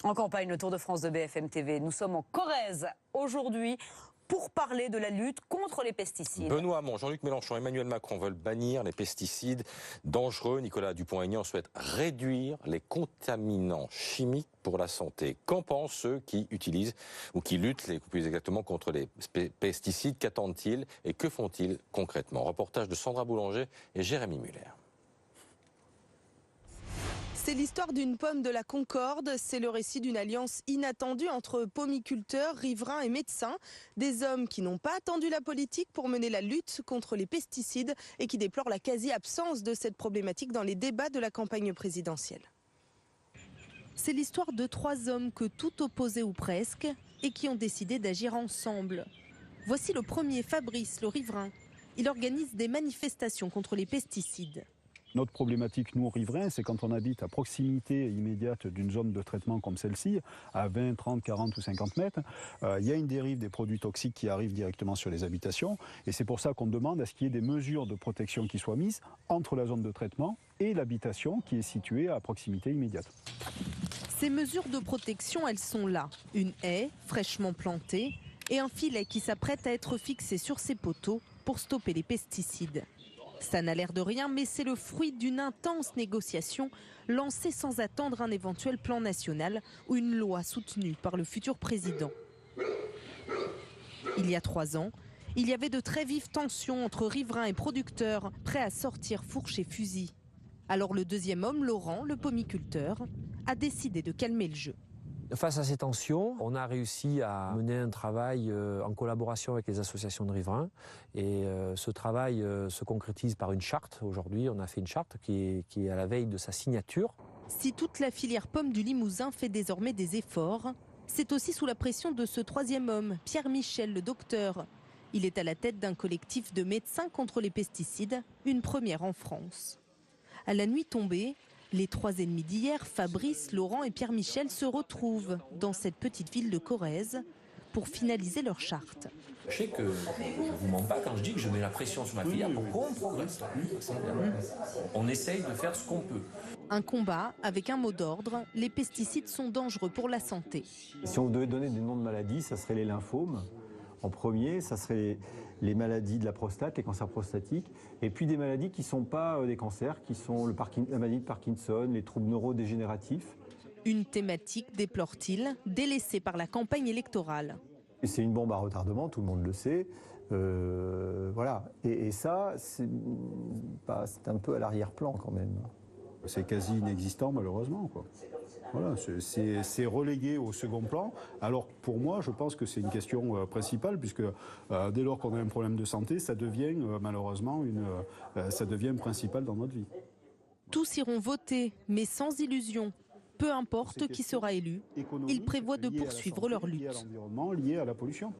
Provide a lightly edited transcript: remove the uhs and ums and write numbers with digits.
En campagne, le Tour de France de BFM TV. Nous sommes en Corrèze aujourd'hui pour parler de la lutte contre les pesticides. Benoît Hamon, Jean-Luc Mélenchon, Emmanuel Macron veulent bannir les pesticides dangereux. Nicolas Dupont-Aignan souhaite réduire les contaminants chimiques pour la santé. Qu'en pensent ceux qui utilisent ou qui luttent plus exactement contre les pesticides? Qu'attendent-ils et que font-ils concrètement? Reportage de Sandra Boulanger et Jérémy Muller. C'est l'histoire d'une pomme de la Concorde, c'est le récit d'une alliance inattendue entre pomiculteurs, riverains et médecins. Des hommes qui n'ont pas attendu la politique pour mener la lutte contre les pesticides et qui déplorent la quasi-absence de cette problématique dans les débats de la campagne présidentielle. C'est l'histoire de 3 hommes que tout opposait ou presque et qui ont décidé d'agir ensemble. Voici le premier, Fabrice, le riverain. Il organise des manifestations contre les pesticides. Notre problématique, nous, riverains, c'est quand on habite à proximité immédiate d'une zone de traitement comme celle-ci, à 20, 30, 40 ou 50 mètres, il y a une dérive des produits toxiques qui arrivent directement sur les habitations. Et c'est pour ça qu'on demande à ce qu'il y ait des mesures de protection qui soient mises entre la zone de traitement et l'habitation qui est située à proximité immédiate. Ces mesures de protection, elles sont là. Une haie fraîchement plantée et un filet qui s'apprête à être fixé sur ces poteaux pour stopper les pesticides. Ça n'a l'air de rien, mais c'est le fruit d'une intense négociation lancée sans attendre un éventuel plan national ou une loi soutenue par le futur président. Il y a 3 ans, il y avait de très vives tensions entre riverains et producteurs, prêts à sortir fourche et fusil. Alors le deuxième homme, Laurent, le pomiculteur, a décidé de calmer le jeu. Face à ces tensions, on a réussi à mener un travail en collaboration avec les associations de riverains. Et ce travail se concrétise par une charte. Aujourd'hui, on a fait une charte qui est à la veille de sa signature. Si toute la filière pomme du Limousin fait désormais des efforts, c'est aussi sous la pression de ce 3e homme, Pierre Michel, le docteur. Il est à la tête d'un collectif de médecins contre les pesticides, une première en France. À la nuit tombée, les 3 ennemis d'hier, Fabrice, Laurent et Pierre Michel, se retrouvent dans cette petite ville de Corrèze pour finaliser leur charte. Sachez que je ne vous mens pas quand je dis que je mets la pression sur ma filière pour qu'on progresse. On essaye de faire ce qu'on peut. Un combat avec un mot d'ordre, les pesticides sont dangereux pour la santé. Si on devait donner des noms de maladies, ça serait les lymphomes. En premier, ça serait les maladies de la prostate, les cancers prostatiques, et puis des maladies qui ne sont pas des cancers, qui sont la maladie de Parkinson, les troubles neurodégénératifs. Une thématique, déplore-t-il, délaissée par la campagne électorale. C'est une bombe à retardement, tout le monde le sait. Voilà. Et ça, c'est un peu à l'arrière-plan quand même. C'est quasi inexistant malheureusement, quoi. Voilà, c'est relégué au second plan. Alors pour moi, je pense que c'est une question principale, puisque dès lors qu'on a un problème de santé, ça devient malheureusement ça devient principal dans notre vie. Tous iront voter, mais sans illusion. Peu importe qui sera élu, ils prévoient de poursuivre leur lutte. Liées à l'environnement, liées à la pollution.